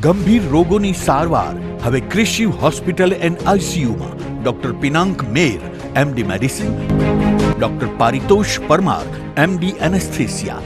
ગંભીર રોગોની સારવાર હવે ક્રિશિવ હોસ્પિટલ એન્ડ આઈસીયુમાં doctor Pinank Mer MD medicine, doctor Paritosh Parmar MD anaesthesia,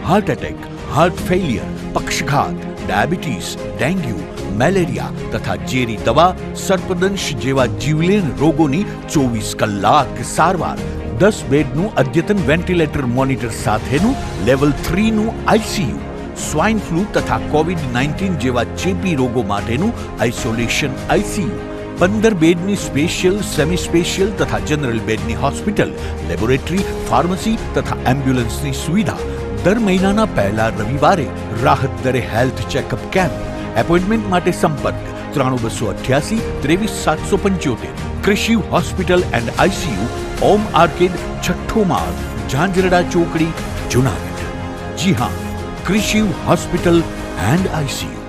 heart attack, heart failure, પક્ષઘાત, ડાયાબિટીસ, ડેન્ગ્યુ, મેલેરિયા તથા ઝેરી દવા, સર્પદંશ જેવા જીવલેણ રોગોની 24 કલાક સારવાર, 10 બેડનું અદ્યતન વેન્ટિલેટર મોનિટર સાથેનું લેવલ 3નું આઈસીયુ, સ્વાઇન ફ્લૂ તથા કોવિડ-19 જેવા ચેપી રોગો માટેનું આઇસોલેશન આઈસીયુ, 15 બેડની સ્પેશિયલ, સેમી સ્પેશિયલ તથા જનરલ બેડની હોસ્પિટલ, લેબોરેટરી, ફાર્મસી તથા એમ્બ્યુલન્સની સુવિધા, દર મહિનાના પહેલા રવિવારે રાહત દરે હેલ્થ ચેકઅપ કેમ્પ. એપોઇન્ટમેન્ટ માટે સંપર્ક 9288 23775. Krishiv hospital and ICU, Om arcade, છઠ્ઠો માળ, ઝાંઝરડા ચોકડી, જુનાગઢ. જી હા, ક્રિશિવ હોસ્પિટલ એન્ડ આઈસીયુ.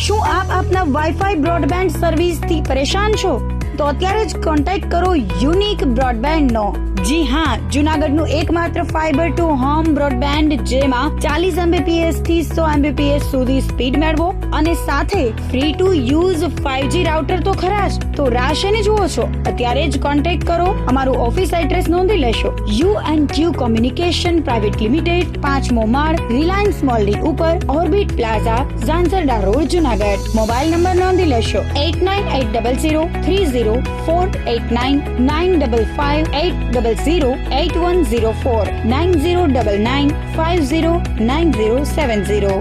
શું આપ આપના વાઈફાઈ બ્રોડબેન્ડ સર્વિસથી પરેશાન છો? તો અત્યારે જ કોન્ટેક્ટ કરો યુનિક બ્રોડબેન્ડ નો. જી હા, જુનાગઢનું એકમાત્ર ફાઈબર ટુ હોમ બ્રોડબેન્ડ, જેમાં 40 Mbps થી 100 Mbps સુધી સ્પીડ મેળવો અને સાથે free to use 5G router તો ખરા જ. તો રાહ શેની જુઓ છો? અત્યારે જ કોન્ટેક્ટ કરો. અમારું ઓફિસ એડ્રેસ નોંધી લેશો. U&Q કોમ્યુનિકેશન પ્રાઇવેટ લિમિટેડ, 5મો માળ, રિલાયન્સ મોલની ઉપર, orbit plaza, Zanzarda road, Junagadh. Mobile number નોંધી લેશો 89800304899558008104 9099509070.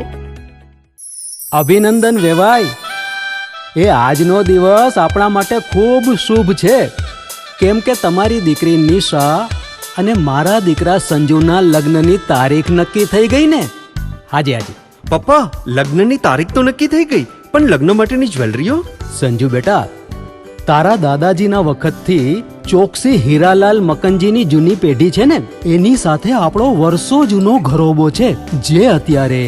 અભિનંદન વેવાય. એ આજનો દિવસ આપણા માટે ખૂબ શુભ છે, કેમ કે તમારી દીકરી નિશા અને મારા દીકરા સંજુના લગ્નની તારીખ નક્કી થઈ ગઈ ને. હાજી હાજી પપ્પા, લગ્નની તારીખ તો નક્કી થઈ ગઈ, પણ લગ્ન માટેની જ્વેલરીઓ? સંજુ બેટા, તારા દાદાજીના વખતથી ચોકસી હીરાલાલ મકનજીની જૂની પેઢી છે ને, એની સાથે આપણો વર્ષો જૂનો ઘરોબો છે, જે અત્યારે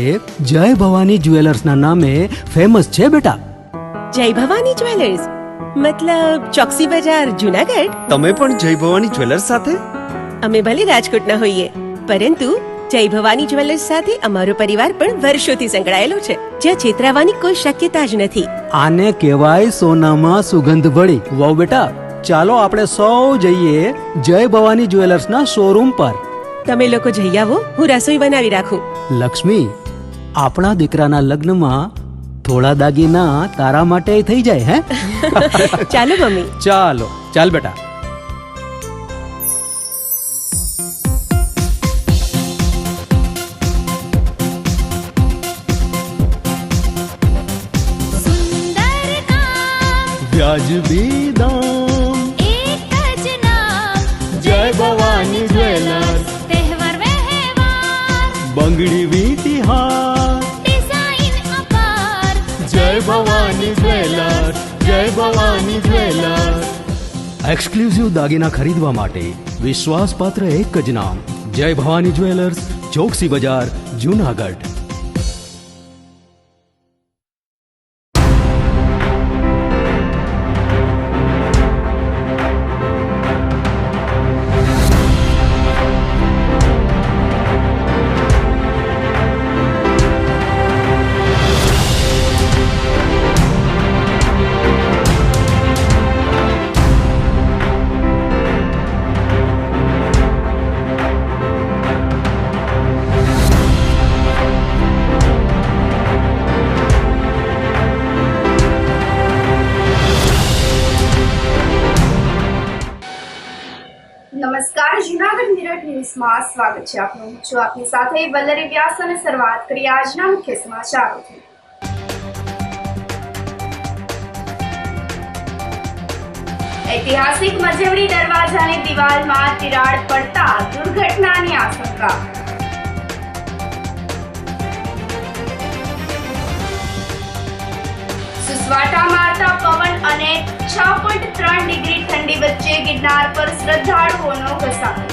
જય ભવાની જ્વેલર્સના નામે ફેમસ છે બેટા. જય ભવાની જ્વેલર્સ મતલબ ચોકસી બજાર, જુનાગઢ? તમે પણ જય ભવાની જ્વેલર્સ સાથે? અમે ભલે રાજકોટના હોઈએ, પરંતુ જય ભવાની જ્વેલર્સ સાથે અમારો પરિવાર પણ વર્ષોથી સંકળાયેલો છે, જ્યાં છેતરાવાની કોઈ શક્યતા જ નથી. આને કહેવાય સોનામાં સુગંધ ભળી. વાવ બેટા, ચાલો આપણે સૌ જઈએ જય ભવાની જ્વેલર્સના શોરૂમ પર. તમે લોકો જઈ આવો, હું રસોઈ બનાવી રાખું. લક્ષ્મી, આપણા દીકરાના લગ્નમાં થોડા દાગીના તારા માટે થઈ જાય. હે ચાલો મમ્મી. ચાલો ચાલ બેટા. વ્યાજબી દામ, એક જ નામ, જય ભવાની જ્વેલર્સ. તહેવાર વ્યવહાર, બંગડી વીંટી હાર, ડિઝાઇન અપાર, જય ભવાની જ્વેલર્સ, જય ભવાની જ્વેલર્સ. એક્સક્લુઝિવ દાગીના ખરીદવા માટે વિશ્વાસપાત્ર એક જ નામ, જય ભવાની જ્વેલર્સ, ચોકસી બજાર, જુનાગઢ. નમસ્કાર, જુનાગઢ મિરર ન્યૂઝમાં સ્વાગત છે આપનું. હું છું આપની સાથે વલ્લરી વ્યાસ અને શરૂઆત કરીએ આજના મુખ્ય સમાચારોથી. ઐતિહાસિક મજેવડી દરવાજાની દિવાલમાં તિરાડ પડતા દુર્ઘટનાની આશંકા. સુસવાટા મારતા પવન અને 6.3 ડિગ્રી ઠંડી વચ્ચે ગિરનાર પર શ્રદ્ધાળુઓનો ઘસારો.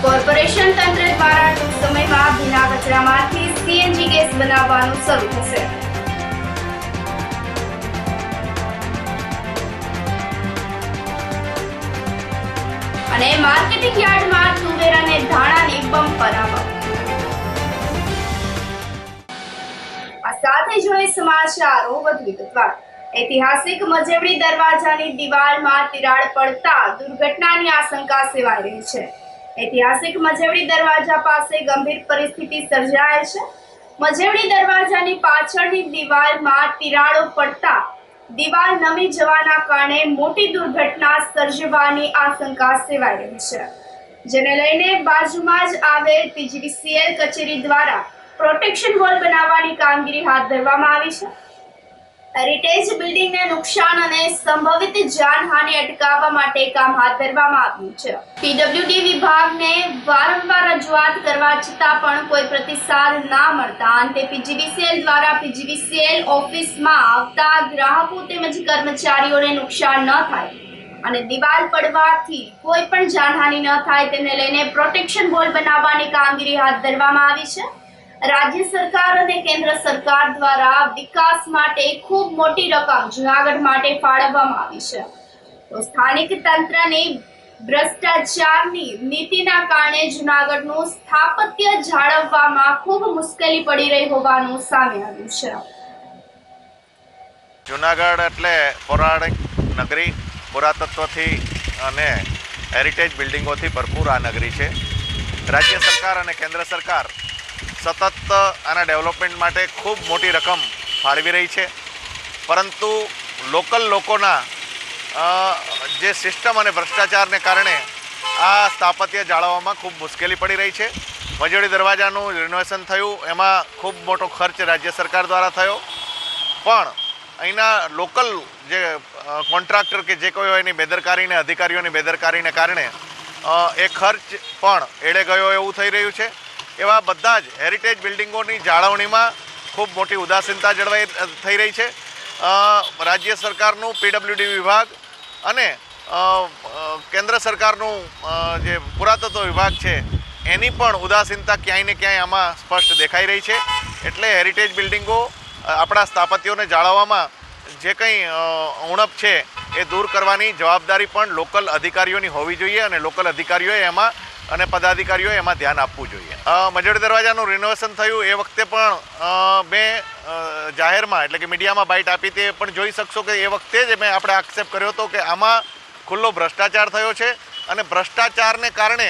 કોર્પોરેશન તંત્ર દ્વારા ટૂંક સમયમાં ભીના કચરામાંથી સીએનજી ગેસ બનાવવાનું શરૂ થશે. અને માર્કેટિંગ યાર્ડમાં તુવેર અને ધાણા સમાચારો વધુ વિગતવાર. ઐતિહાસિક મજેવડી દરવાજાની દિવાલમાં તિરાડ પડતા દુર્ઘટનાની આશંકા સેવાઈ રહી છે. ઐતિહાસિક મજેવડી દરવાજા પાસે ગંભીર પરિસ્થિતિ સર્જાય છે. મજેવડી દરવાજાની પાછળની દિવાલમાં તિરાડો પડતા દિવાલ નમી જવાના કારણે મોટી દુર્ઘટના સર્જવાની આશંકા સેવાઈ રહી છે, જેને લઈને બાજુમાં જ આવેલ પીજીવીસીએલ કચેરી દ્વારા પ્રોટેક્શન વોલ બનાવવાની કામગીરી હાથ ધરવામાં આવી છે. હેરિટેજ બિલ્ડિંગને નુકસાન અને સંભવિત જાનહાનિ અટકાવવા માટે કામ હાથ ધરવામાં આવ્યું છે. પીડબ્લ્યુડી વિભાગને વારંવાર રજૂઆત કરવા છતાં પણ કોઈ પ્રતિસાદ ના મળતા અંતે પીજીવીસીએલ દ્વારા પીજીવીસીએલ ઓફિસમાં આવતા ગ્રાહકો તેમજ કર્મચારીઓને નુકસાન ન થાય અને દિવાલ પડવાથી કોઈ પણ જાનહાનિ ન થાય તેને લઈને પ્રોટેક્શન વોલ બનાવવાની કામગીરી હાથ ધરવામાં આવી છે. રાજ્ય સરકાર અને કેન્દ્ર સરકાર દ્વારા વિકાસ માટે ખૂબ મોટી રકમ જૂનાગઢ માટે ફાળવવામાં આવી છે, તો સ્થાનિક તંત્રની ભ્રષ્ટાચારની નીતિના કારણે જૂનાગઢનું સ્થાપત્ય જાળવવામાં ખૂબ મુશ્કેલી પડી રહી હોવાનું સામે આવ્યું છે. જૂનાગઢ એટલે પૌરાણિક નગરી, પુરાતત્વથી અને હેરિટેજ બિલ્ડિંગોથી ભરપૂર આ નગરી છે. રાજ્ય સરકાર અને કેન્દ્ર સરકાર સતત આના ડેવલપમેન્ટ માટે ખૂબ મોટી રકમ ફાળવી રહી છે, પરંતુ લોકલ લોકોના જે સિસ્ટમ અને ભ્રષ્ટાચારને કારણે આ સ્થાપત્ય જાળવવામાં ખૂબ મુશ્કેલી પડી રહી છે. મજેવડી દરવાજાનું રિનોવેશન થયું, એમાં ખૂબ મોટો ખર્ચ રાજ્ય સરકાર દ્વારા થયો, પણ અહીંના લોકલ જે કોન્ટ્રાક્ટર કે જે કોઈ હોય એની બેદરકારીને, અધિકારીઓની બેદરકારીને કારણે એ ખર્ચ પણ એળે ગયો એવું થઈ રહ્યું છે. એવા બધા જ હેરિટેજ બિલ્ડિંગોની જાળવણીમાં ખૂબ મોટી ઉદાસીનતા જળવાઈ થઈ રહી છે. રાજ્ય સરકારનું પીડબ્લ્યુડી વિભાગ અને કેન્દ્ર સરકારનું જે પુરાતત્વ વિભાગ છે એની પણ ઉદાસીનતા ક્યાંય ને ક્યાંય આમાં સ્પષ્ટ દેખાઈ રહી છે. એટલે હેરિટેજ બિલ્ડિંગો આપણા સ્થાપત્યોને જાળવવામાં જે કંઈ ઉણપ છે એ દૂર કરવાની જવાબદારી પણ લોકલ અધિકારીઓની હોવી જોઈએ અને લોકલ અધિકારીઓએ એમાં અને પદાધિકારીઓએ એમાં ધ્યાન આપવું જોઈએ. મજેવડી દરવાજાનું રિનોવેશન થયું એ વખતે પણ મેં જાહેરમાં એટલે કે મીડિયામાં બાઇટ આપી તે પણ જોઈ શકશો કે એ વખતે જ મેં આપણે આક્ષેપ કર્યો હતો કે આમાં ખુલ્લો ભ્રષ્ટાચાર થયો છે અને ભ્રષ્ટાચારને કારણે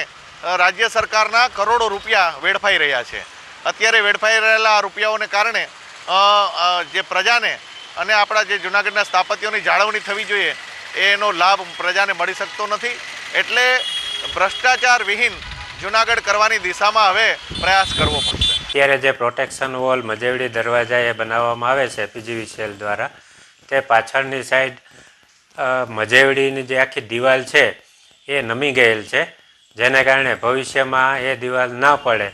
રાજ્ય સરકારના કરોડો રૂપિયા વેડફાઈ રહ્યા છે. અત્યારે વેડફાઈ રહેલા આ રૂપિયાઓને કારણે જે પ્રજાને અને આપણા જે જૂનાગઢના સ્થાપત્યોની જાળવણી થવી જોઈએ એનો લાભ પ્રજાને મળી શકતો નથી. એટલે ભ્રષ્ટાચાર વિહીન જૂનાગઢ કરવાની દિશામાં હવે પ્રયાસ કરવો પડશે. અત્યારે જે પ્રોટેક્શન વોલ મજેવડી દરવાજા એ બનાવવામાં આવે છે પીજીવીસીએલ દ્વારા, તે પાછળની સાઈડ મજેવડીની જે આખી દિવાલ છે એ નમી ગયેલ છે, જેને કારણે ભવિષ્યમાં એ દિવાલ ન પડે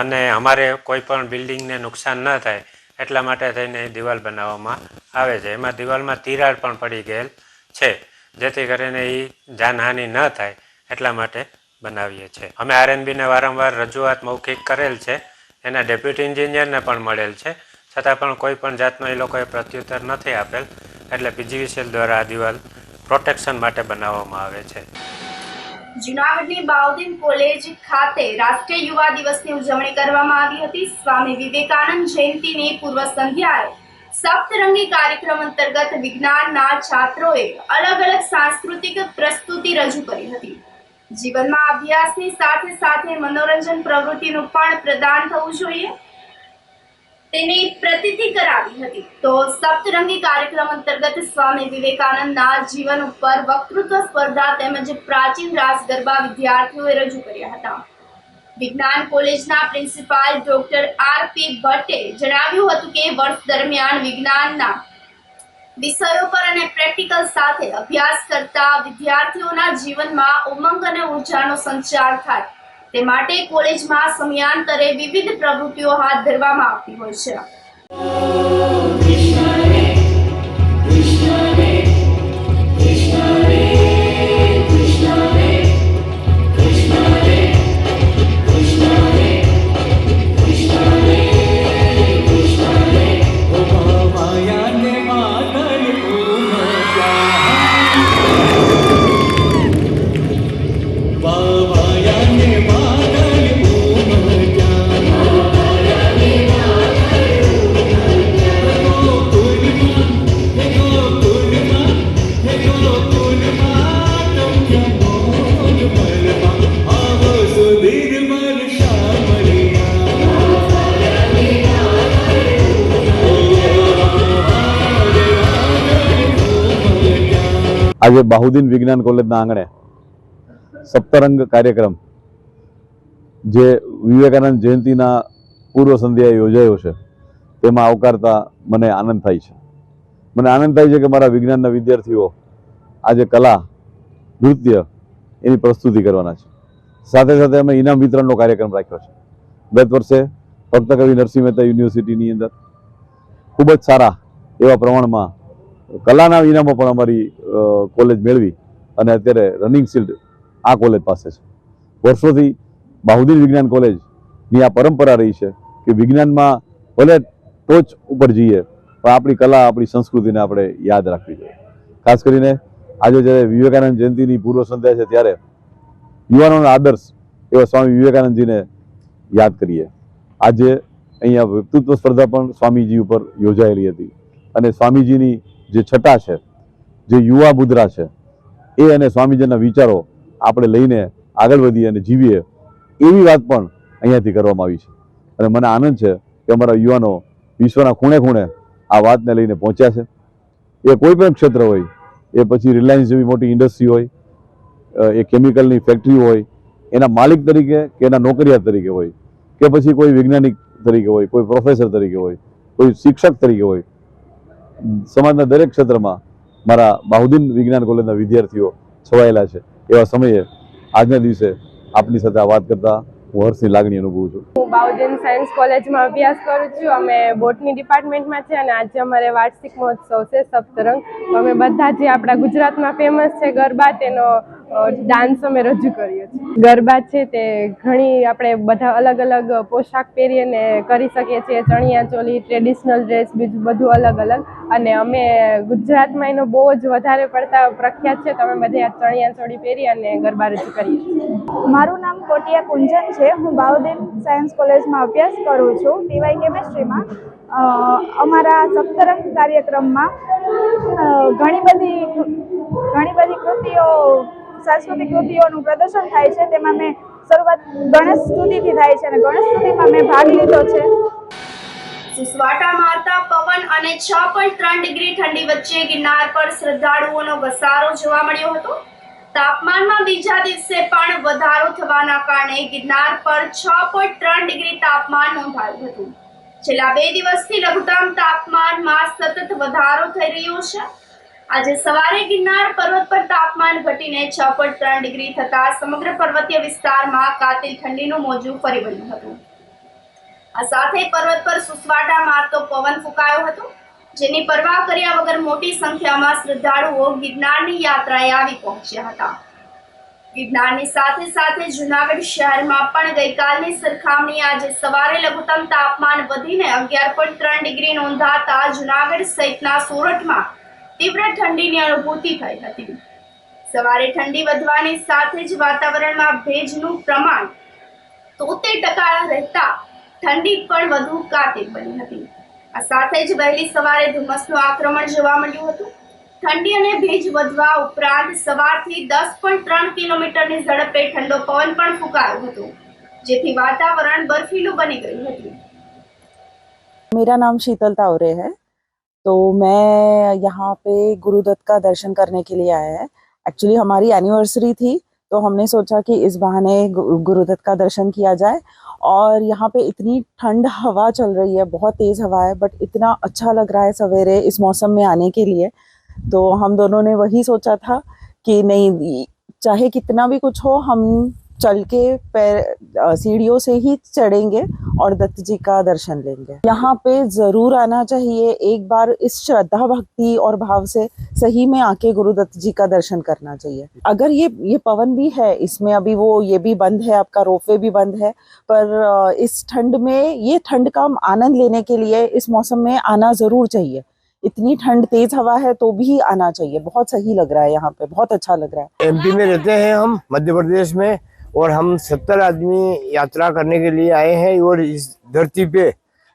અને અમારે કોઈ પણ બિલ્ડિંગને નુકસાન ન થાય એટલા માટે થઈને દિવાલ બનાવવામાં આવે છે. એમાં દિવાલમાં તિરાડ પણ પડી ગયેલ છે, જેથી કરીને એ જાનહાનિ ન થાય એટલા માટે બનાવીએ છીએ. અમે આરએનબીને વારંવાર રજૂઆત મૌખિક કરેલ છે, એના ડેપ્યુટી એન્જિનિયરને પણ મળેલ છે, છતાં પણ કોઈ પણ જાતનો એ લોકોએ પ્રત્યુત્તર નથી આપેલ. એટલે પીજીવીસીએલ દ્વારા આ દિવાલ પ્રોટેક્શન માટે બનાવવામાં આવે છે. જૂનાગઢની બાઉદીન કોલેજ ખાતે રાષ્ટ્રીય યુવા દિવસની ઉજવણી કરવામાં આવી હતી. સ્વામી વિવેકાનંદ જયંતિની પૂર્વ સંધ્યાએ સપ્તરંગી કાર્યક્રમ અંતર્ગત વિજ્ઞાનના છાત્રોએ અલગ અલગ સાંસ્કૃતિક પ્રસ્તુતિ રજૂ કરી હતી. જીવનમાં અભ્યાસની સાથે સાથે મનોરંજન પ્રવૃત્તિનું પણ પ્રદાન થવું જોઈએ તેની પ્રતીતિ કરાવી હતી. તો સપ્તરંગી કાર્યક્રમ અંતર્ગત સ્વામી વિવેકાનંદના જીવન ઉપર વક્તૃત્વ સ્પર્ધા તેમજ પ્રાચીન રાસ ગરબા વિદ્યાર્થીઓએ રજૂ કર્યા હતા. વિજ્ઞાન કોલેજના પ્રિન્સિપાલ ડોક્ટર આર.પી. ભટ્ટે જણાવ્યું હતું કે વર્ષ દરમિયાન વિજ્ઞાનના વિષયો પર અને પ્રેક્ટિકલ સાથે અભ્યાસ કરતા વિદ્યાર્થીઓના જીવનમાં ઉમંગ અને ઉર્જાનો સંચાર થાય તે માટે કોલેજમાં સમયાંતરે વિવિધ પ્રવૃત્તિઓ હાથ ધરવામાં આવતી હોય છે. આજે બાહુદીન વિજ્ઞાન કોલેજના આંગણે સપ્તરંગ કાર્યક્રમ જે વિવેકાનંદ જયંતિના પૂર્વ સંધ્યાએ યોજાયો છે તેમાં આવકારતા મને આનંદ થાય છે. મને આનંદ થાય છે કે મારા વિજ્ઞાનના વિદ્યાર્થીઓ આજે કલા, નૃત્ય એની પ્રસ્તુતિ કરવાના છે. સાથે સાથે અમે ઇનામ વિતરણનો કાર્યક્રમ રાખ્યો છે. ગત વર્ષે ભક્ત કવિ નરસિંહ મહેતા યુનિવર્સિટીની અંદર ખૂબ જ સારા એવા પ્રમાણમાં કલાના ઇનામો પણ અમારી કોલેજ મેળવી અને અત્યારે રનિંગ શિલ્ડ આ કોલેજ પાસે છે. વર્ષોથી બાહુદીન વિજ્ઞાન કોલેજની આ પરંપરા રહી છે કે વિજ્ઞાનમાં ભલે ટોચ ઉપર જઈએ પણ આપણી કલા, આપણી સંસ્કૃતિને આપણે યાદ રાખવી જોઈએ. ખાસ કરીને આજે જ્યારે વિવેકાનંદ જયંતિની પૂર્વ સંધ્યા છે ત્યારે યુવાનોના આદર્શ એવા સ્વામી વિવેકાનંદજીને યાદ કરીએ. આજે અહીંયા વ્યક્તિત્વ સ્પર્ધા પણ સ્વામીજી ઉપર યોજાયેલી હતી અને સ્વામીજીની જે છટા છે, જે યુવા મુદ્રા છે, એ અને સ્વામીજીના વિચારો આપણે લઈને આગળ વધીએ અને જીવીએ એવી વાત પણ અહીંયાથી કરવામાં આવી છે. અને મને આનંદ છે કે અમારા યુવાનો વિશ્વના ખૂણે ખૂણે આ વાતને લઈને પહોંચ્યા છે. એ કોઈ પણ ક્ષેત્ર હોય, એ પછી રિલાયન્સ જેવી મોટી ઇન્ડસ્ટ્રી હોય, એ કેમિકલની ફેક્ટરી હોય, એના માલિક તરીકે કે એના નોકરિયાત તરીકે હોય, કે પછી કોઈ વૈજ્ઞાનિક તરીકે હોય, કોઈ પ્રોફેસર તરીકે હોય, કોઈ શિક્ષક તરીકે હોય, સમાજના દરેક ક્ષેત્રમાં મારા બાહુદીન વિજ્ઞાન કોલેજના વિદ્યાર્થીઓ છવાયેલા છે. એવા સમયે આજના દિવસે આપની સાથે આ વાત કરતા હું હર્ષની લાગણી અનુભવું છું. હું બાહુદીન સાયન્સ કોલેજમાં અભ્યાસ કરું છું. અમે બોટની ડિપાર્ટમેન્ટમાં છે અને આજે અમારે વાર્ષિક મહોત્સવ છે સપ્તરંગ. તો અમે બધા જે આપણા ગુજરાતમાં ફેમસ છે ગરબા, તેનો ડાન્સ અમે રજૂ કર્યો છે. ગરબા છે તે ઘણી આપણે બધા અલગ અલગ પોશાક પહેરીને કરી શકીએ છીએ. ચણિયા ચોલી, ટ્રેડિશનલ ડ્રેસ, બીજું બધું અલગ અલગ. અને અમે ગુજરાતમાં એનો બહુ જ વધારે પડતા પ્રખ્યાત છે. તો અમે બધા ચણિયા ચોળી પહેરી અને ગરબા રજૂ કરીએ છીએ. મારું નામ કોટિયા કુંજન છે. હું બાહુદીન સાયન્સ કોલેજમાં અભ્યાસ કરું છું, ટીવાય કેમેસ્ટ્રીમાં. અમારા સપ્તરંગ કાર્યક્રમમાં ઘણી બધી કૃતિઓ, સાંસ્કૃતિક કૃતિઓનું પ્રદર્શન થાય છે. તેમાં મેં શરૂઆત ગણેશ સ્તુતિથી થાય છે અને ગણેશ સ્તુતિમાં મેં ભાગ લીધો છે. સુસવાટા મારતા પવન અને 6.3 ડિગ્રી ઠંડી વચ્ચે ગિરનાર પર શ્રદ્ધાળુઓનો ઘસારો જોવા મળ્યો હતો. તાપમાનમાં બીજા દિવસે પણ વધારો થવાના કારણે ગિરનાર પર 6.3 ડિગ્રી તાપમાન નોંધાયું હતું. છેલ્લા 2 દિવસથી લઘુત્તમ તાપમાનમાં સતત વધારો થઈ રહ્યો છે. આજે સવારે ગિરનાર પર્વત પર તાપમાન ઘટીને 6.3 ડિગ્રી થતા સમગ્ર પર્વતીય વિસ્તારમાં કાતિલ ઠંડીનું મોજું ફરી વળ્યું હતું. આ સાથે પર્વત પર સુસવાટા મારતો પવન ફૂંકાયો હતો, જેની પરવા કર્યા વગર મોટી સંખ્યામાં શ્રદ્ધાળુઓ ગિરનારની યાત્રાએ આવી પહોંચ્યા હતા. ગિરનારની સાથે સાથે જૂનાગઢ શહેરમાં પણ ગઈકાલની સરખામણીએ આજે સવારે લઘુત્તમ તાપમાન વધીને 11.3 ડિગ્રી નોંધાતા જૂનાગઢ સહિતના સોરઠમાં તીવ્ર ઠંડીની અનુભૂતિ થઈ હતી. સવારે ઠંડી વધવાની સાથે જ વાતાવરણમાં ભેજનું પ્રમાણ 73% રહેતા ઠંડી પણ વધુ કાતિલ બની હતી. આ સાથે જ વહેલી સવારે ધુમ્મસનું આક્રમણ જોવા મળ્યું હતું. ઠંડી અને ભેજ વધવા ઉપરાંત સવારથી 10.3 કિલોમીટરની ઝડપે ઠંડો પવન પણ ફૂંકાયો હતો, જેથી વાતાવરણ બर्फीલું बनी गયું હતું. मेरा नाम शीतल तावरे है. तो मैं यहाँ पे गुरुदत्त का दर्शन करने के लिए आया है. एक्चुअली हमारी एनिवर्सरी थी, तो हमने सोचा कि इस बहाने गुरुदत्त का दर्शन किया जाए. और यहाँ पे इतनी ठंड हवा चल रही है, बहुत तेज़ हवा है, बट इतना अच्छा लग रहा है सवेरे इस मौसम में आने के लिए. तो हम दोनों ने वही सोचा था कि नहीं, चाहे कितना भी कुछ हो, हम चल के सीढ़ियों से ही चढ़ेंगे और दत्त जी का दर्शन लेंगे. यहाँ पे ज़रूर आना चाहिए. एक बार इस श्रद्धा भक्ति और भाव से सही में आके गुरुदत्त जी का दर्शन करना चाहिए. अगर ये पवन भी है, इसमें अभी वो ये भी बंद है, आपका रोपवे भी बंद है, पर इस ठंड में ये ठंड का आनंद लेने के लिए इस मौसम में आना ज़रूर चाहिए. इतनी ठंड, तेज हवा है तो भी आना चाहिए. बहुत सही लग रहा है यहाँ पे, बहुत अच्छा लग रहा है. एमपी में रहते हैं हम, मध्य प्रदेश में, और हम 70 आदमी यात्रा करने के लिए आए हैं. और इस धरती पे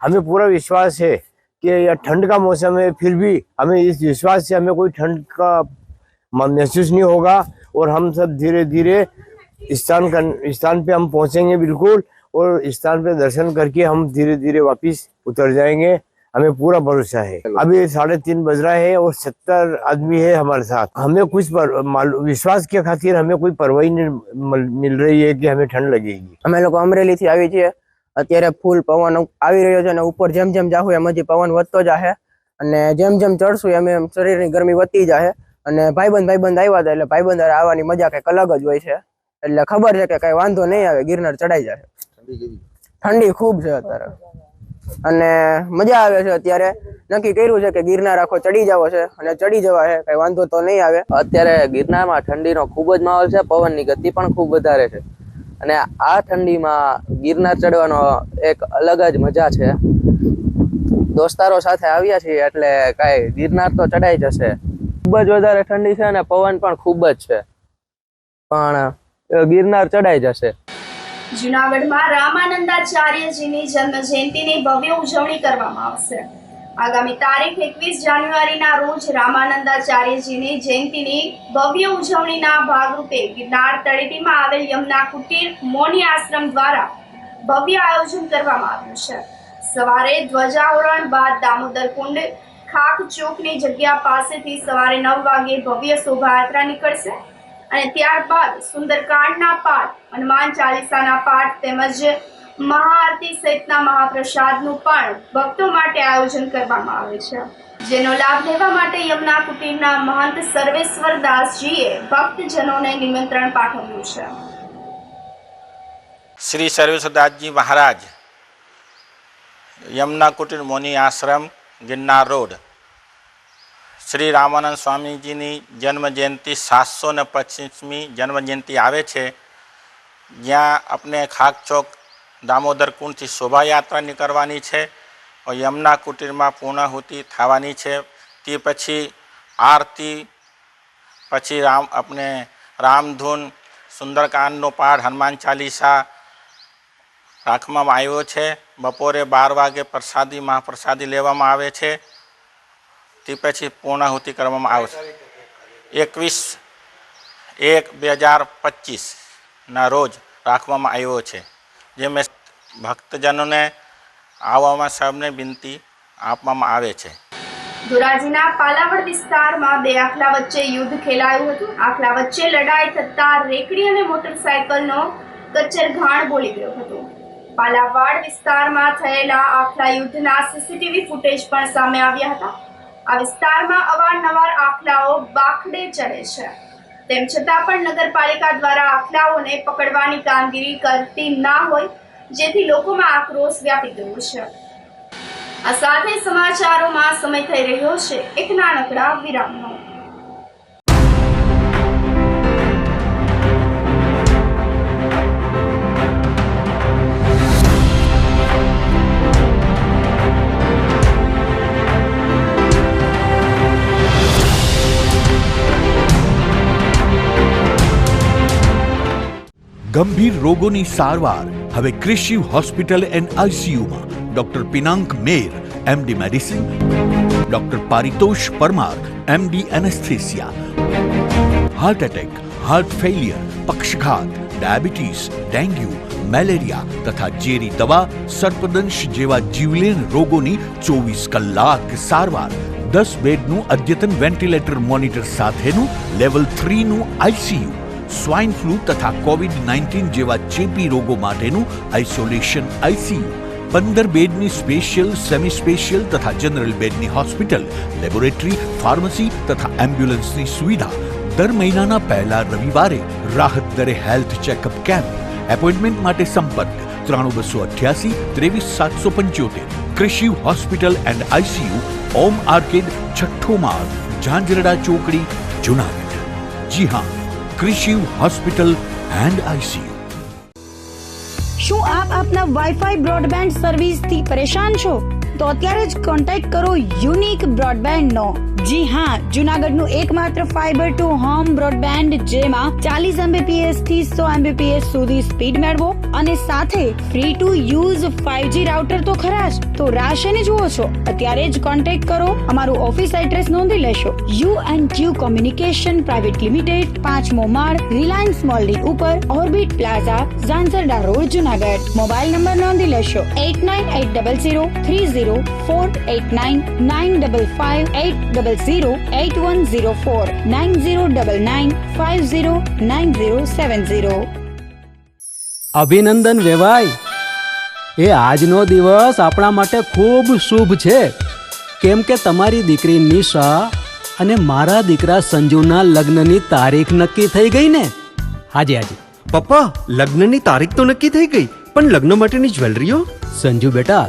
हमें पूरा विश्वास है कि यह ठंड का मौसम है, फिर भी हमें इस विश्वास से हमें कोई ठंड का महसूस नहीं होगा. और हम सब धीरे धीरे स्थान पे हम पहुंचेंगे बिल्कुल, और स्थान पे दर्शन करके हम धीरे धीरे वापस उतर जाएंगे. हमें पूरा भरोसा है। अभी 3:30 बज रहा है और 70 आदमी है हमारे साथ। हमें कुछ विश्वास के खातिर हमें कोई परवाही नहीं मिल रही है कि हमें ठंड लगेगी। અમે લોકો અમરેલીથી આવી છીએ, અત્યારે ફૂલ પવન આવી રહ્યો છે અને ઉપર જેમ જેમ જાહું એમ હજી પવન વધતો જાહે અને જેમ જેમ ચડશું એમ શરીરની ગરમી વધતી જાહે અને ભાઈબંધ આવ્યા હતા એટલે ભાઈબંધ આવવાની મજા કંઈક અલગ જ હોય છે, એટલે ખબર છે કે કઈ વાંધો નહીં આવે, ગિરનાર ચડાઈ જાય। ઠંડી ખૂબ છે અત્યારે અને મજા આવે છે। અત્યારે નક્કી કર્યું છે કે ગિરનાર આખો ચડી જવો છે અને ચડી જવા છે, કઈ વાંધો તો નહીં આવે। અત્યારે ગિરનારમાં ઠંડીનો ખૂબ જ માહોલ છે, પવનની ગતિ પણ ખૂબ વધારે છે અને આ ઠંડીમાં ગિરનાર ચડવાનો એક અલગ જ મજા છે। દોસ્તારો સાથે આવ્યા છીએ એટલે કાંઈ ગિરનાર તો ચડાઈ જશે। ખૂબ જ વધારે ઠંડી છે અને પવન પણ ખૂબ જ છે, પણ ગિરનાર ચડાઈ જશે। જૂનાગઢમાં રામાનંદાચાર્યજીની જન્મ જયંતિની ભવ્ય ઉજવણી કરવામાં આવશે। આગામી તારીખ 21 જાન્યુઆરીના રોજ રામાનંદાચાર્યજીની જયંતિની ભવ્ય ઉજવણીના ભાગરૂપે ગિરનાર તળેટીમાં આવેલ યમુના કુટીર મૌની આશ્રમ દ્વારા ભવ્ય આયોજન કરવામાં આવ્યું છે। સવારે ધ્વજારોહણ બાદ દામોદર કુંડ ખાક ચોકની જગ્યા પાસેથી સવારે 9 વાગે ભવ્ય શોભાયાત્રા નીકળશે અને ત્યારબાદ સુંદરકાંડના પાઠ, હનુમાન ચાલીસાના પાઠ તેમજ મહાઆરતી સહિતના મહાપ્રસાદનું પણ ભક્તો માટે આયોજન કરવામાં આવે છે, જેનો લાભ લેવા માટે યમુના કુટીરના મહંત સર્વેશ્વર દાસજીએ ભક્તજનોને નિમંત્રણ પાઠવ્યું છે। श्री सर्वेश्वरदास जी महाराज यमुना कुटीर मौनी आश्रम गिरनार रोड श्री रामानंद स्वामी जी ની જન્મ જયંતિ 725મી જન્મ જયંતિ આવે છે, જ્યાં આપણે ખાક ચોક દામોદર કુંડથી શોભાયાત્રા નીકળવાની છે और यमुना कुटीરમાં પૂર્ણાહુતિ થવાની છે। તે પછી આરતી, પછી આપણે રામધૂન, સુંદરકાંડનો પાઠ, હનુમાન ચાલીસા રાખવામાં આવ્યો છે। બપોરે 12 વાગે પ્રસાદી મહાપ્રસાદી લેવામાં આવે છે। તે પછી પૂર્ણાહુતિ કરવામાં આવશે। 21/1/2025ના રોજ રાખવામાં આવ્યો છે, જેમાં ભક્તજનોને આવવામાં સૌને વિનંતી આપવામાં આવે છે। ધોરાજીના પાલાવડ વિસ્તારમાં બે આખલા વચ્ચે યુદ્ધ ખેલાયું હતું। આખલા વચ્ચે લડાઈ થતા રેકડી અને મોટરસાયકલનો કચ્ચરઘાણ બોલી ગયો હતો। પાલાવાડ વિસ્તારમાં થયેલા આખલા યુદ્ધના સીસીટીવી ફૂટેજ પણ સામે આવ્યા હતા। આ વિસ્તારમાં અવારનવાર આખલાઓ બાખડે ચડે છે, તેમ છતાં પણ નગરપાલિકા દ્વારા આખલાઓને પકડવાની કામગીરી કરતી ના હોય, જેથી લોકોમાં આક્રોશ વ્યાપી ગયો છે। આ સાથે સમાચારોમાં સમય થઈ રહ્યો છે એક નાનકડા વિરામનો। ગંભીર રોગોની સારવાર હવે કૃષિ હોસ્પિટલ એન્ડ આઈસીયુમાં doctor Pinank Mer MD medicine, doctor Paritosh Parmar MD anaesthesia, heart attack, heart failure, પક્ષઘાત, ડાયાબિટીસ, ડેન્ગ્યુ, મેલેરિયા તથા ઝેરી દવા, સર્પદંશ જેવા જીવલેણ રોગોની 24 કલાક સારવાર, 10 બેડનું અદ્યતન વેન્ટિલેટર મોનિટર સાથેનું લેવલ 3નું આઈસીયુ, સ્વાઇન ફ્લૂ તથા કોવિડ-19 જેવા ચેપી રોગો માટેનું આઇસોલેશન આઈસીયુ, 15 બેડની સ્પેશિયલ, સેમી સ્પેશિયલ તથા જનરલ બેડની હોસ્પિટલ, લેબોરેટરી, ફાર્મસી તથા એમ્બ્યુલન્સની સુવિધા, દર મહિનાના પહેલા રવિવારે રાહત દરે હેલ્થ ચેકઅપ કેમ્પ। એપોઇન્ટમેન્ટ માટે સંપર્ક 9288 23775। કૃષિ hospital and ICU, Om arcade, છઠ્ઠો માળ, ઝાંઝરડા ચોકડી, જૂનાગઢ। જી હા, કૃષિ હોસ્પિટલ એન્ડ આઈસીયુ। શું આપ આપના વાઈફાઈ બ્રોડબેન્ડ સર્વિસથી પરેશાન છો? તો અત્યારે જ કોન્ટેક્ટ કરો યુનિક બ્રોડબેન્ડ નો, જી હા, જુનાગઢનું એકમાત્ર ફાઈબર ટુ હોમ બ્રોડબેન્ડ જેમાં 40 Mbps થી 100 Mbps સુધી સ્પીડ મેળવો અને સાથે free to use 5G router તો ખરા જ. તો રાશેને જુઓ છો, અત્યારે જ કોન્ટેક્ટ કરો. અમારું ઓફિસ એડ્રેસ નોંધી લેશો. U&Q કોમ્યુનિકેશન પ્રાઇવેટ લિમિટેડ, 5મો માળ, રિલાયન્સ મોલની ઉપર, orbit plaza, Zanzarda road, Junagadh. Mobile number નોંધી લેશો 8980030489558008008104 9099509070. અભિનંદન વેવાય. એ આજનો દિવસ આપણા માટે ખૂબ શુભ છે, કેમ કે તમારી દીકરી નિશા અને મારા દીકરા સંજુના લગ્નની તારીખ નક્કી થઈ ગઈ ને. હાજી હાજી પપ્પા, લગ્નની તારીખ તો નક્કી થઈ ગઈ, પણ લગ્ન માટેની જ્વેલરીઓ? સંજુ બેટા,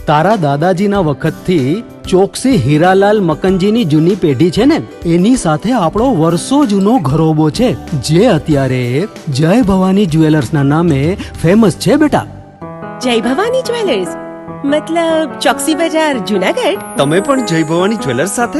તારા દાદાજીના વખતથી ચોકસી હીરાલાલ મકનજીની જૂની પેઢી છે ને, એની સાથે આપણો વર્ષો જૂનો ઘરોબો છે, જે અત્યારે જય ભવાની જ્વેલર્સના નામે ફેમસ છે બેટા. જય ભવાની જ્વેલર્સ મતલબ ચોકસી બજાર, જુનાગઢ? તમે પણ જય ભવાની જ્વેલર્સ સાથે?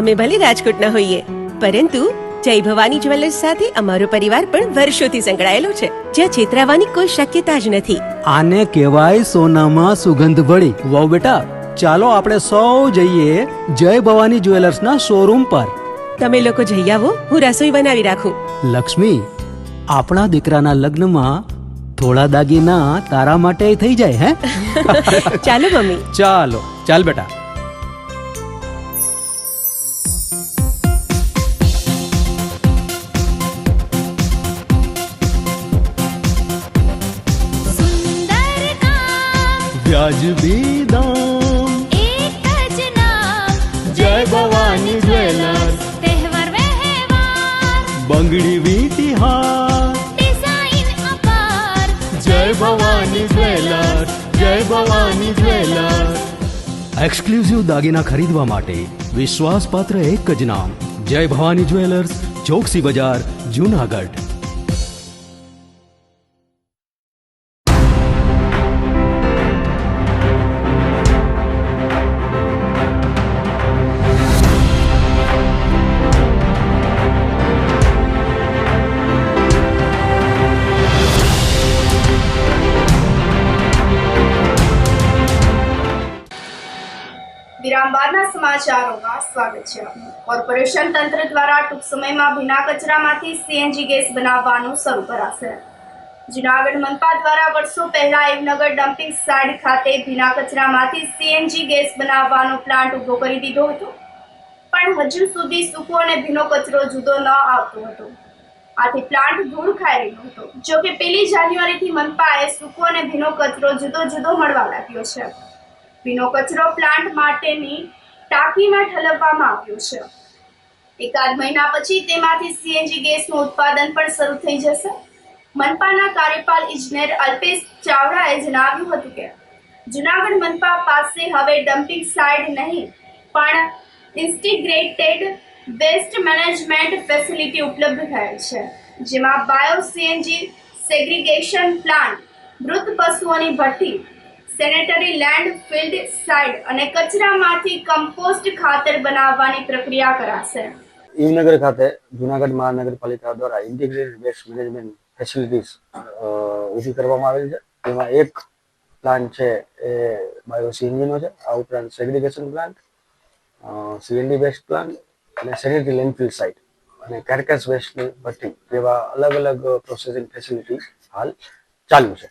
અમે ભલે રાજકોટના હોઈએ, પરંતુ જય ભવાની જ્વેલર્સ સાથે અમારો પરિવાર પણ વર્ષોથી સંકળાયેલો છે, જ્યાં છેતરાવાની કોઈ શક્યતા જ નથી. આને કહેવાય સોનામાં સુગંધ ભળી. વાવ બેટા, ચાલો આપણે સૌ જઈએ જય ભવાની જ્વેલર્સના શોરૂમ પર. તમે લોકો જઈ આવો, હું રસોઈ બનાવી રાખું. લક્ષ્મી, આપણા દીકરાના લગ્નમાં થોડા દાગીના તારા માટે થઈ જાય. હે ચાલો મમ્મી. ચાલો ચાલ બેટા. વ્યાજબી દામ, એક જ નામ, જય ભવાની જ્વેલર્સ. તહેવાર વ્યવહાર, બંગડી વીંટી હાર, ડિઝાઇન અપાર, જય ભવાની જ્વેલર્સ, જય ભવાની જ્વેલર્સ. એક્સક્લુઝિવ દાગીના ખરીદવા માટે વિશ્વાસપાત્ર એક જ નામ, જય ભવાની જ્વેલર્સ, ચોકસી બજાર, જુનાગઢ. વિરામ બાદના સમાચારોમાં સ્વાગત છે આપનું. કોર્પોરેશન તંત્ર દ્વારા ટૂંક સમયમાં ભીના કચરામાંથી સીએનજી ગેસ બનાવવાનું શરૂ કરાશે. જુનાગઢ મનપા દ્વારા વર્ષો પહેલા એવનગર ડમ્પિંગ સાઇટ ખાતે ભીના કચરામાંથી સીએનજી ગેસ બનાવવાનો પ્લાન્ટ ઊભો કરી દીધો હતો, પણ હજુ સુધી સૂકો અને ભીનો કચરો જુદો ન આવતો હતો. આથી પ્લાન્ટ ધૂળ ખાઈ રહ્યો હતો. જો કે 1 જાન્યુઆરીથી મનપાએ સૂકો અને ભીનો કચરો જુદો જુદો મળવા લાગ્યો છે. ભીનો કચરો પ્લાન્ટ માટેની ટાંકીમાં ઠલવવામાં આવ્યો છે. એકાદ મહિના પછી તેમાંથી સીએનજી ગેસનું ઉત્પાદન પણ શરૂ થઈ જશે. મનપાના કાર્યપાલ ઇજનેર અલ્પેશ ચાવડાએ જણાવ્યું હતું કે જુનાગઢ મનપા પાસે હવે ડમ્પિંગ સાઇટ નહીં પણ ઇન્ટિગ્રેટેડ વેસ્ટ મેનેજમેન્ટ ફેસિલિટી ઉપલબ્ધ થયેલ છે, જેમાં બાયો સીએનજી સેગ્રીગેશન પ્લાન્ટ, મૃત પશુઓની ભઠ્ઠી, સેનેટરી લેન્ડ ફિલ્ડ સાઇટ અને કચરામાંથી કમ્પોસ્ટ ખાતર બનાવવાની પ્રક્રિયા કરાશે. ઈવનગર ખાતે જુનાગઢ મહાનગરપાલિકા દ્વારા ઇન્ટિગ્રેટેડ વેસ્ટ મેનેજમેન્ટ ફેસિલિટીઝ ઊભી કરવામાં આવેલ છે. તેમાં એક પ્લાન્ટ છે એ બાયો સીએનજીનો છે. આ ઉપરાંત segregation plant, CND waste plant અને સેનેટરી લેન્ડફિલ સાઇટ અને કેરકેસ વેસ્ટની ભઠ્ઠી જેવા અલગ અલગ પ્રોસેસિંગ ફેસિલિટી હાલ ચાલુ છે.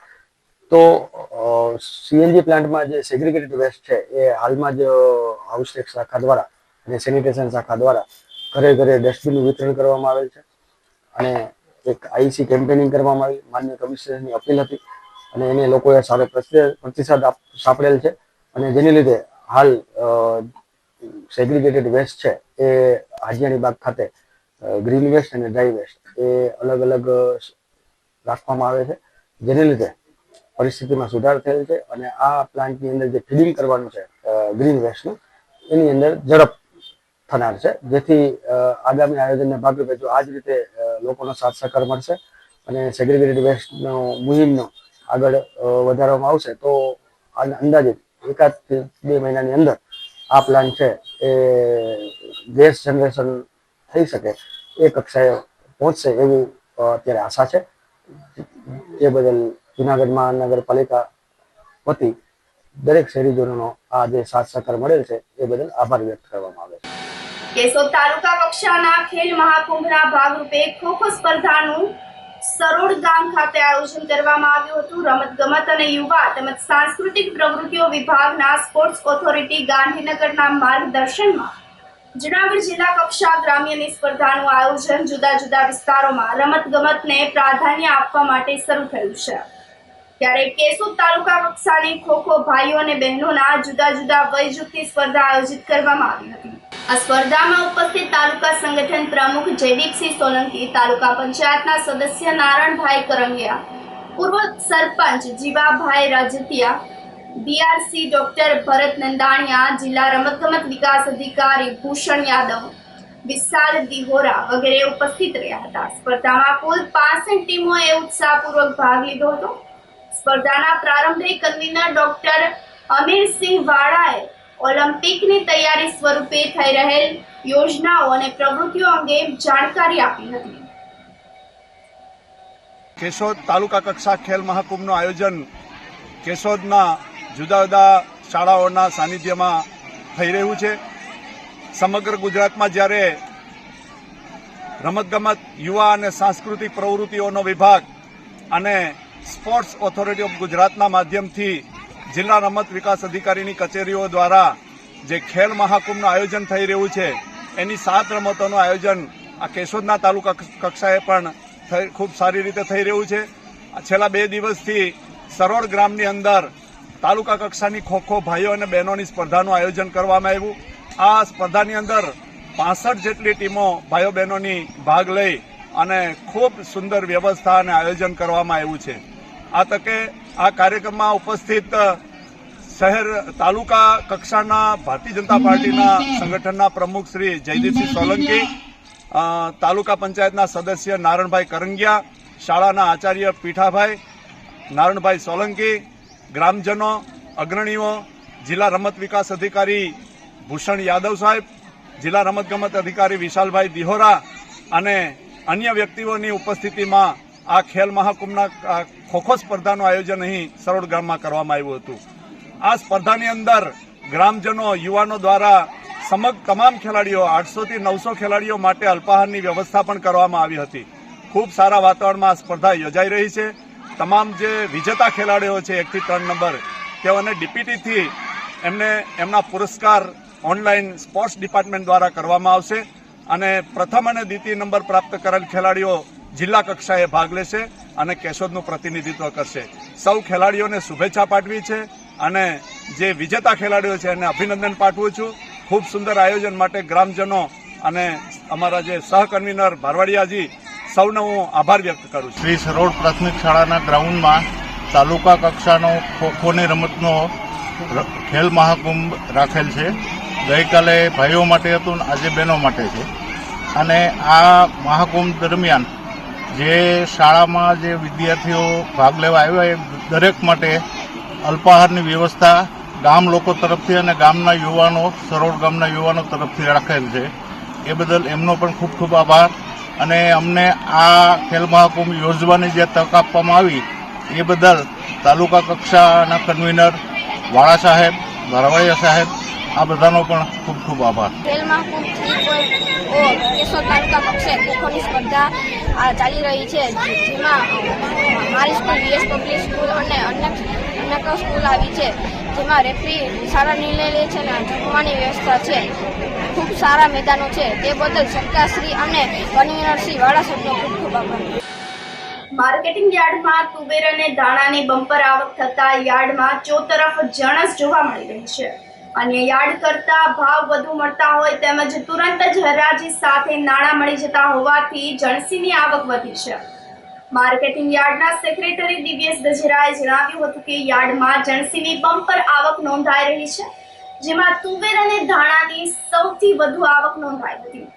તો સીએનજી પ્લાન્ટમાં જે સેગ્રીગેટેડ વેસ્ટ છે એ હાલમાં જ હાઉસટેક્સ શાખા દ્વારા અને સેનિટેશન શાખા દ્વારા ઘરે ઘરે ડસ્ટબિનનું વિતરણ કરવામાં આવેલ છે અને એક આઈસી કેમ્પેનિંગ કરવામાં આવી. માનનીય કમિશનરની અપીલ હતી અને એને લોકોએ સારો પ્રતિસાદ સાંપડેલ છે અને જેને લીધે હાલ સેગ્રીગેટેડ વેસ્ટ છે એ હાજીયાણી બાગ ખાતે ગ્રીન વેસ્ટ અને ડ્રાય વેસ્ટ એ અલગ અલગ રાખવામાં આવે છે, જેને લીધે પરિસ્થિતિમાં સુધાર થયેલ છે અને આ પ્લાન્ટની અંદર જે ફીડિંગ કરવાનું છે ગ્રીન વેસ્ટનું એની અંદર ઝડપ થનાર છે, જેથી આગામી આયોજનના ભાગરૂપે જો આ જ રીતે લોકોનો સાથ સહકાર મળશે અને સેગ્રીગેટેડ વેસ્ટનો મુહિમનો આગળ વધારવામાં આવશે તો અંદાજિત 1 થી 2 મહિનાની અંદર આ પ્લાન છે એ ગેસ જનરેશન થઈ શકે એ કક્ષાએ પહોંચશે એવું અત્યારે આશા છે. એ બદલ જુનાગઢ મહાનગરપાલિકા વતી દરેક શહેરીજનોનો આ જે સાથ સહકાર મળેલ છે એ બદલ આભાર વ્યક્ત કરવામાં આવે છે. કેશોદ તાલુકા કક્ષાના ખેલ મહાકુંભના ભાગરૂપે ખોખો સ્પર્ધાનું સરોડ ગામ ખાતે આયોજન કરવામાં આવ્યું હતું. રમતગમત અને યુવા તેમજ સાંસ્કૃતિક પ્રવૃત્તિઓ વિભાગના સ્પોર્ટ્સ ઓથોરિટી ગાંધીનગરના માર્ગદર્શનમાં જુનાગઢ જિલ્લા કક્ષા ગ્રામ્યની સ્પર્ધાનું આયોજન જુદા જુદા વિસ્તારોમાં રમતગમતને પ્રાધાન્ય આપવા માટે શરૂ થયું છે. ત્યારે કેશોદ તાલુકા કક્ષાની ખોખો ભાઈઓ અને બહેનોના જુદા જુદા વય જૂથની સ્પર્ધા આયોજિત કરવામાં આવી હતી. આ સ્પર્ધામાં ઉપસ્થિત તાલુકા સંગઠન પ્રમુખ જયદીપસિંહ સોલંકી, તાલુકા પંચાયતના સદસ્ય નારણભાઈ કરંગિયા, પૂર્વ સરપંચ જીવાભાઈ રાજતિયા, ડીઆરસી ડોક્ટર ભરત નંદાણીયા, જિલ્લા રમતગમત વિકાસ અધિકારી ભૂષણ યાદવ, વિશાલ દિહોરા વગેરે ઉપસ્થિત રહ્યા હતા. સ્પર્ધામાં કુલ 65 ટીમોએ ઉત્સાહપૂર્વક ભાગ લીધો હતો. સ્પર્ધાના પ્રારંભે કન્વીનર ડોક્ટર અમીરસિંહ વાળાએ ઓલિમ્પિકની તૈયારી સ્વરૂપે થઈ રહેલ યોજનાઓ અને પ્રવૃત્તિઓ અંગે જાણકારી આપી હતી. કેશોદ તાલુકા કક્ષા ખેલ મહાકુંભનું આયોજન કેશોદના જુદા જુદા શાળાઓના સાનિધ્યમાં થઈ રહ્યું છે. સમગ્ર ગુજરાતમાં જ્યારે રમતગમત, યુવા અને સાંસ્કૃતિક પ્રવૃત્તિઓનો વિભાગ અને સ્પોર્ટ્સ ઓથોરિટી ઓફ ગુજરાતના માધ્યમથી જિલ્લા રમત વિકાસ અધિકારીની કચેરીઓ દ્વારા જે ખેલ મહાકુંભનું આયોજન થઈ રહ્યું છે એની 7 રમતોનું આયોજન આ કેશોદના તાલુકા કક્ષાએ પણ ખૂબ સારી રીતે થઈ રહ્યું છે. છેલ્લા 2 દિવસથી સરોડ ગ્રામની અંદર તાલુકા કક્ષાની ખોખો ભાઈઓ અને બહેનોની સ્પર્ધાનું આયોજન કરવામાં આવ્યું. આ સ્પર્ધાની અંદર 65 જેટલી ટીમો ભાઈઓ બહેનોની ભાગ લઈ અને ખૂબ સુંદર વ્યવસ્થા અને આયોજન કરવામાં આવ્યું છે. આ તકે આ કાર્યક્રમમાં ઉપસ્થિત શહેર તાલુકા કક્ષાના ભારતીય જનતા પાર્ટીના સંગઠનના પ્રમુખ શ્રી જયદીપસિંહ સોલંકી, તાલુકા પંચાયતના સદસ્ય નારણભાઈ કરંગિયા, શાળાના આચાર્ય પીઠાભાઈ નારણભાઈ સોલંકી, ગ્રામજનો, અગ્રણીઓ, જિલ્લા રમત વિકાસ અધિકારી ભૂષણ યાદવ સાહેબ, જિલ્લા રમતગમત અધિકારી વિશાલભાઈ દિહોરા અને અન્ય વ્યક્તિઓની ઉપસ્થિતિમાં આ ખેલ મહાકુંભના ખોખો સ્પર્ધાનું આયોજન અહીં સરોડ ગામમાં કરવામાં આવ્યું હતું. આ સ્પર્ધાની અંદર ગ્રામજનો, યુવાનો દ્વારા તમામ ખેલાડીઓ 800 થી 900 ખેલાડીઓ માટે અલ્પાહારની વ્યવસ્થા પણ કરવામાં આવી હતી. ખૂબ સારા વાતાવરણમાં આ સ્પર્ધા યોજાઈ રહી છે. તમામ જે વિજેતા ખેલાડીઓ છે 1 થી 3 નંબર, તેઓને ડીપીટીથી એમને એમના પુરસ્કાર ઓનલાઈન સ્પોર્ટ્સ ડિપાર્ટમેન્ટ દ્વારા કરવામાં આવશે અને પ્રથમ અને દ્વિતીય નંબર પ્રાપ્ત કરેલ ખેલાડીઓ જિલ્લા કક્ષાએ ભાગ લેશે અને કેશોદનું પ્રતિનિધિત્વ કરશે. સૌ ખેલાડીઓને શુભેચ્છા પાઠવી છે અને જે વિજેતા ખેલાડીઓ છે એને અભિનંદન પાઠવું છું. ખૂબ સુંદર આયોજન માટે ગ્રામજનો અને અમારા જે સહકન્વીનર ભારવાડિયાજી સૌનો હું આભાર વ્યક્ત કરું છું. શ્રી સરોડ પ્રાથમિક શાળાના ગ્રાઉન્ડમાં તાલુકા કક્ષાનો ખોખોની રમતનો ખેલ મહાકુંભ રાખેલ છે. ગઈકાલે ભાઈઓ માટે હતું ને આજે બહેનો માટે છે. અને આ મહાકુંભ દરમિયાન જે શાળામાં જે વિદ્યાર્થીઓ ભાગ લેવા આવ્યા એ દરેક માટે અલ્પાહારની વ્યવસ્થા ગામ લોકો તરફથી અને ગામના યુવાનો, સરોડ ગામના યુવાનો તરફથી રાખેલ છે. એ બદલ એમનો પણ ખૂબ ખૂબ આભાર. અને અમને આ ખેલ મહાકુંભ યોજવાની જે તક આપવામાં આવી એ બદલ તાલુકા કક્ષાના કન્વીનર વાળા સાહેબ, ભારવાડિયા સાહેબ, આ બધાનો પણ ખૂબ ખૂબ આભાર. ખેલ મહાકુંભ 3.0 કેશોદ તાલુકા કક્ષાએ ખોખોની સ્પર્ધા ચાલી રહી છે, જેમાં મારી સ્કૂલ વીએસ પબ્લિક સ્કૂલ અને અન્ય સ્કૂલ આવી છે, જેમાં રેફરી સારા નિર્ણય લે છે અને જમવાની વ્યવસ્થા છે. ખૂબ સારા મેદાનો છે, તે બદલ સરકારશ્રી અને કન્વીનરશ્રી વાળા સાહેબનો ખૂબ ખૂબ આભાર. માર્કેટિંગ યાર્ડમાં તુવેર અને ધાણાની બમ્પર આવક થતા યાર્ડમાં ચોતરફ જણસ જોવા મળી રહી છે. અન્ય યાર્ડ કરતા ભાવ વધુ મળતા હોય તેમજ તુરંત જ હરાજી સાથે નાણાં મળી જતા હોવાથી જણસીની આવક વધી છે. માર્કેટિંગ યાર્ડના સેક્રેટરી દિવ્યેશ ગજરાએ જણાવ્યું હતું કે યાર્ડમાં જણસીની બમ્પર આવક નોંધાઈ રહી છે, જેમાં તુવેર અને ધાણાની સૌથી વધુ આવક નોંધાઈ હતી.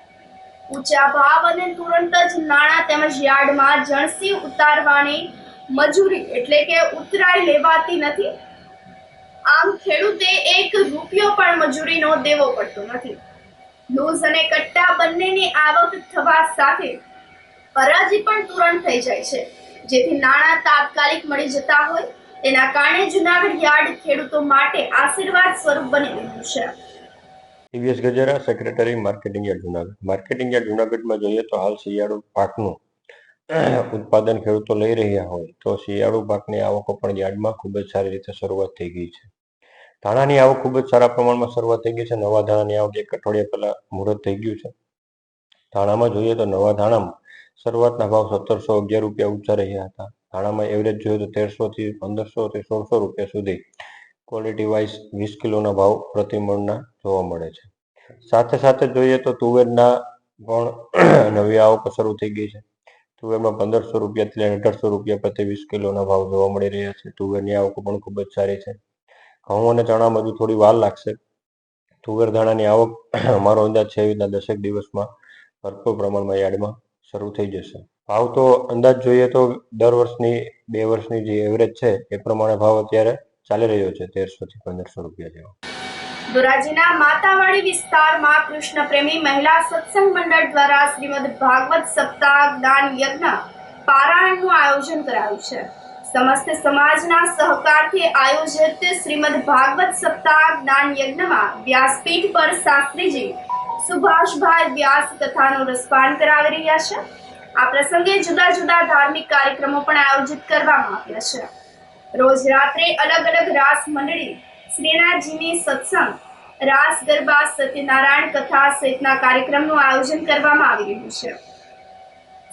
ઊંચા ભાવ અને તુરંત જ નાણાં તેમજ યાર્ડમાં જણસી ઉતારવાની મજૂરી એટલે કે ઉતરાઈ લેવાતી નથી. આમ ખેડૂતે એક રૂપિયો પણ મજૂરીનો દેવો પડતો નથી. લૂઝ અને કટ્ટા બંનેની આવક થવા સાથે હરાજી પણ તુરંત થઈ જાય છે, જેથી નાણાં તાત્કાલિક મળી જતા હોય તેના કારણે જુનાગઢ યાર્ડ ખેડૂતો માટે આશીર્વાદ સ્વરૂપ બની રહ્યું છે. TVS Gajera, secretary marketing yard Junagadh. Marketing yard જુનાગઢમાં જોઈએ તો હાલ શિયાળુ પાકનું ઉત્પાદન ખેડૂતો લઈ રહ્યા હોય તો શિયાળુ પાકની આવકો પણ યાર્ડમાં ખૂબ જ સારી રીતે શરૂઆત થઈ ગઈ છે. ધાણાની આવક ખૂબ જ સારા પ્રમાણમાં શરૂઆત થઈ ગઈ છે. નવા ધાણાની આવક એક અઠવાડિયા પહેલા મુહૂર્ત થઈ ગયું છે. ધાણામાં જોઈએ તો નવા ધાણામાં શરૂઆતના ભાવ 1711 રૂપિયા ઊંચા રહ્યા હતા. ધાણામાં એવરેજ જોઈએ તો 1300 થી 1500 થી 1600 રૂપિયા સુધી ક્વોલિટી વાઇઝ 20 કિલોના ભાવ પ્રતિમણના જોવા મળે છે. સાથે સાથે જોઈએ તો તુવેરના પણ નવી આવક શરૂ થઈ ગઈ છે. તુવેરમાં 1500 રૂપિયાથી લઈને 1800 રૂપિયા પ્રતિ 20 કિલોના ભાવ જોવા મળી રહ્યા છે. તુવેરની આવક પણ ખૂબ જ સારી છે. ઘઉં અને ચણામાં હજુ થોડી વાર લાગશે. તુવેર ધાણાની આવક અમારો અંદાજ છે એવી 10 દિવસમાં ભરપૂર પ્રમાણમાં યાર્ડમાં શરૂ થઈ જશે. ભાવ તો અંદાજ જોઈએ તો દર વર્ષની 2 વર્ષની જે એવરેજ છે એ પ્રમાણે ભાવ અત્યારે ચાલી રહ્યો છે 1300 થી 1500 રૂપિયા જેવો. ધોરાજીના માતાવાડી વિસ્તારમાં કૃષ્ણ પ્રેમી મહિલા સત્સંગ મંડળ દ્વારા શ્રીમદ ભાગવત સપ્તાહ દાન યજ્ઞ પારાયણનું આયોજન કરાયું છે. સમસ્ત સમાજના સહકારથી આયોજિત શ્રીમદ ભાગવત સપ્તાહ દાન યજ્ઞમાં વ્યાસપીઠ પર શાસ્ત્રીજી સુભાષભાઈ વ્યાસ કથાનું રસપાન કરાવી રહ્યા છે. આ પ્રસંગે જુદા જુદા ધાર્મિક કાર્યક્રમો પણ આયોજિત કરવામાં આવ્યા છે. રોજ રાત્રે અલગ અલગ રાસ મંડળી, શ્રીનાથજીની સત્સંગ, રાસ ગરબા, સત્યનારાયણ કથા સહિતના કાર્યક્રમનું આયોજન કરવામાં આવી રહ્યું છે.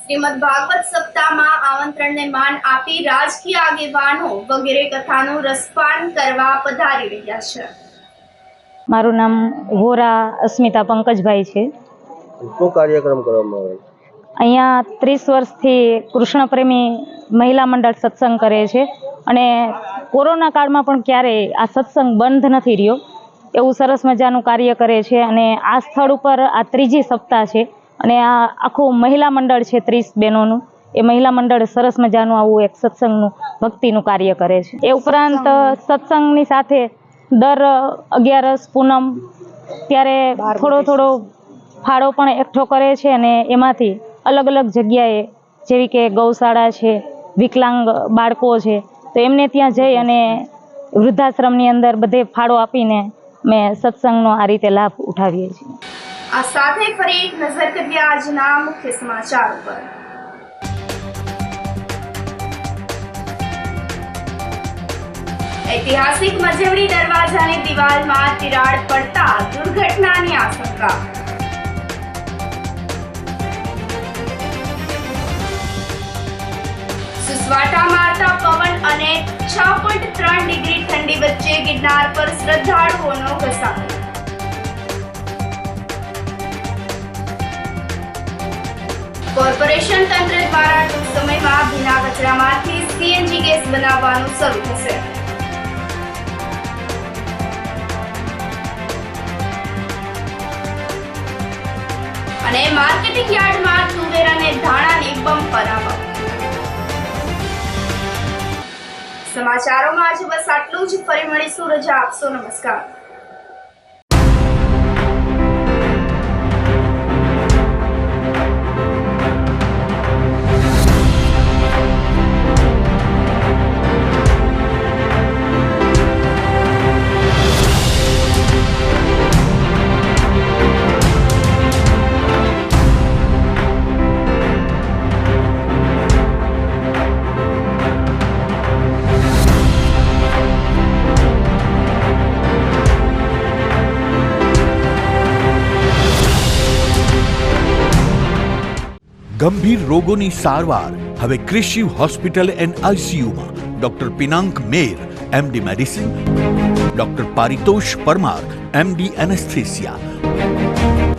શ્રીમદ ભાગવત સપ્તાહમાં આમંત્રણને માન આપી રાજકીય આગેવાનો વગેરે કથાનું રસપાન કરવા પધારી રહ્યા છે. મારું નામ વોરા અસ્મિતા પંકજભાઈ છે. શું કાર્યક્રમ કરવામાં આવે છે? અહીંયા 30 વર્ષથી કૃષ્ણ પ્રેમી મહિલા મંડળ સત્સંગ કરે છે અને કોરોના કાળમાં પણ ક્યારેય આ સત્સંગ બંધ નથી રહ્યો. એવું સરસ મજાનું કાર્ય કરે છે અને આ સ્થળ ઉપર આ 3જી સપ્તાહ છે અને આ આખું મહિલા મંડળ છે 30 બહેનોનું. એ મહિલા મંડળ સરસ મજાનું આવું એક સત્સંગનું ભક્તિનું કાર્ય કરે છે. એ ઉપરાંત સત્સંગની સાથે દર 11 પૂનમ ત્યારે થોડો ફાળો પણ એકઠો કરે છે અને એમાંથી અલગ અલગ જગ્યાએ જેવી કે ગૌશાળા છે, વિકલાંગ બાળકો છે, તો એમને ત્યાં જઈ અને વૃદ્ધાશ્રમની અંદર બધે ફાળો આપીને મેં સત્સંગનો આ રીતે લાભ ઉઠાવીએ છીએ. આ સાથે ફરી એક નજર કરીએ આજના મુખ્ય સમાચાર પર. ઐતિહાસિક મજેવડી દરવાજાની દિવાલમાં તિરાડ પડતા દુર્ઘટનાની આશંકા. સુસવાટા મારતા પવન અને 6.3 ડિગ્રી ઠંડી વચ્ચે ગિરનાર પર શ્રદ્ધાળુઓનો ઘસારો. કોર્પોરેશન તંત્ર દ્વારા ટૂંક સમયમાં ભીના કચરામાંથી સીએનજી ગેસ બનાવવાનું શરૂ થશે. અને માર્કેટિંગ યાર્ડમાં તુવેર અને ધાણાની બમ્પર આવક. સમાચારોમાં આજે બસ આટલું જ. ફરી મળીશું. રજા આપશો. નમસ્કાર. ગંભીર રોગોની સારવાર હવે ક્રિશિવ હોસ્પિટલ એન્ડ આઈસીયુમાં doctor Pinank Mer, MD medicine, doctor Paritosh Parmar, MD anaesthesia.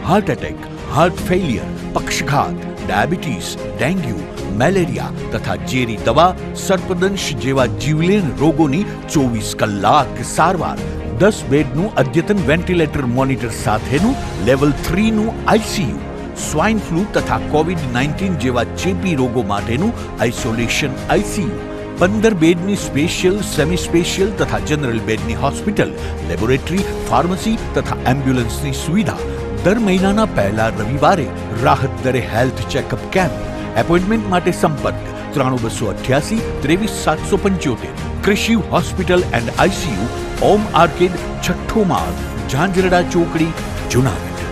Heart attack, heart failure, પક્ષઘાત, ડાયાબિટીસ, ડેન્ગ્યુ, મેલેરિયા તથા ઝેરી દવા, સર્પદંશ જેવા જીવલેણ રોગોની 24 કલાક સારવાર. 10 બેડનું અદ્યતન વેન્ટિલેટર મોનિટર સાથેનું લેવલ 3નું આઈસીયુ. સ્વાઇન ફ્લૂ તથા કોવિડ-19 જેવા ચેપી રોગો માટેનું આઇસોલેશન આઈસીયુ. 15 બેડની સ્પેશિયલ, સેમી સ્પેશિયલ તથા જનરલ બેડની હોસ્પિટલ, લેબોરેટરી, ફાર્મસી તથા એમ્બ્યુલન્સની સુવિધા. દર મહિનાના પહેલા રવિવારે રાહત દરે હેલ્થ ચેકઅપ કેમ્પ. એપોઇન્ટમેન્ટ માટે સંપર્ક 9288 23775. કૃષિ hospital and ICU, Om arcade, છઠ્ઠો માળ, ઝાંઝરડા ચોકડી, જુનાગઢ.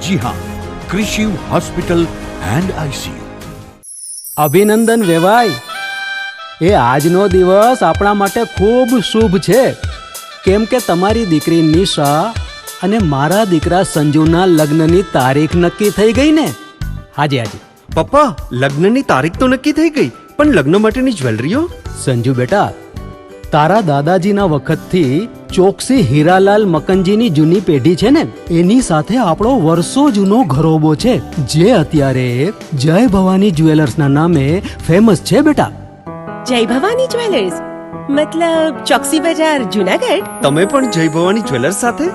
જી હા, કૃષિ હોસ્પિટલ એન્ડ આઈસીયુ. અભિનંદન વેવાઈ, એ આજનો દિવસ આપણા માટે ખૂબ શુભ છે, કેમ કે તમારી દીકરી નિશા અને મારા દીકરા સંજુના લગ્નની તારીખ નક્કી થઈ ગઈ ને. હાજી હાજી પપ્પા, લગ્નની તારીખ તો નક્કી થઈ ગઈ, પણ લગ્ન માટેની જ્વેલરીઓ? સંજુ બેટા, તારા દાદાજીના વખતથી ચોકસી હીરાલાલ મકનજીની જૂની પેઢી છે ને, એની સાથે આપણો વર્ષો જૂનો ઘરોબો છે, જે અત્યારે જય ભવાની જ્વેલર્સના નામે ફેમસ છે બેટા. જય ભવાની જ્વેલર્સ મતલબ ચોકસી બજાર, જુનાગઢ? તમે પણ જય ભવાની જ્વેલર્સ સાથે?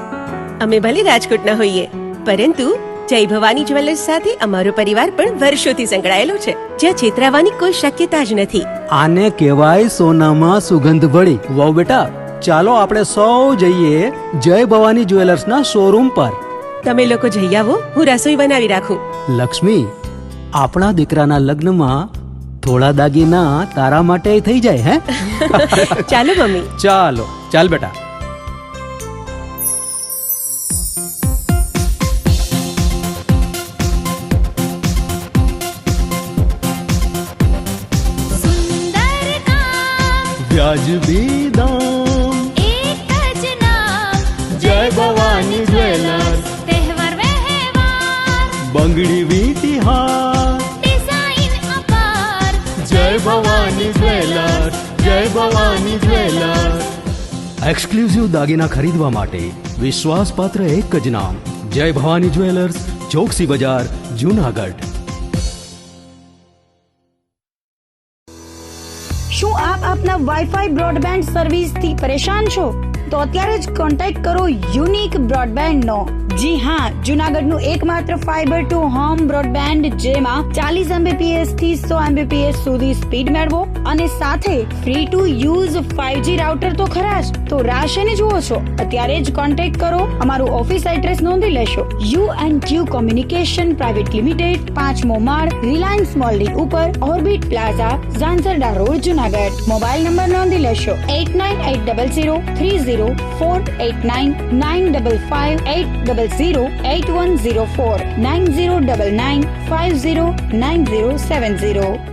અમે ભલે રાજકોટના હોઈએ, પરંતુ જય ભવાની જ્વેલર્સ સાથે અમારો પરિવાર પણ વર્ષોથી સંકળાયેલો છે, જ્યાં છેતરાવાની કોઈ શક્યતા જ નથી. આને કહેવાય સોનામાં સુગંધ ભળી. વાવ બેટા, ચાલો આપણે સૌ જઈએ જય ભવાની જ્વેલર્સના શોરૂમ પર. તમે લોકો જઈ આવો, હું રસોઈ બનાવી રાખું. લક્ષ્મી, આપણા દીકરાના લગ્નમાં થોડા દાગીના તારા માટે થઈ જાય. હે ચાલો મમ્મી. ચાલો ચાલ બેટા. વ્યાજબી દામ, એક જ નામ, જય ભવાની જ્વેલર્સ. તહેવાર વ્યવહાર, બંગડી વીટી હાર, ડિઝાઇન અપાર, જય ભવાની જ્વેલર્સ, જય ભવાની જ્વેલર્સ. એક્સક્લુઝિવ દાગીના ખરીદવા માટે વિશ્વાસપાત્ર એક જ નામ, જય ભવાની જ્વેલર્સ, ચોકસી બજાર, જુનાગઢ. શું આપ આપના વાઈફાઈ બ્રોડબેન્ડ સર્વિસથી પરેશાન છો? તો અત્યારે જ કોન્ટેક્ટ કરો યુનિક બ્રોડબેન્ડ નો. જી હા, જુનાગઢનું એકમાત્ર ફાઈબર ટુ હોમ બ્રોડબેન્ડ, જેમાં 40 Mbps થી 100 Mbps સુધી સ્પીડ મેળવો અને સાથે free to use 5G router તો ખરા જ. તો રાહ શેની જુઓ છો? અત્યારે જ કોન્ટેક્ટ કરો. અમારું ઓફિસ એડ્રેસ નોંધી લેશો. U&Q કોમ્યુનિકેશન પ્રાઇવેટ લિમિટેડ, 5મો માળ, રિલાયન્સ મોલની ઉપર, orbit plaza, Zanzarda road, Junagadh. Mobile number નોંધી લેશો 898003048995580081049099509070.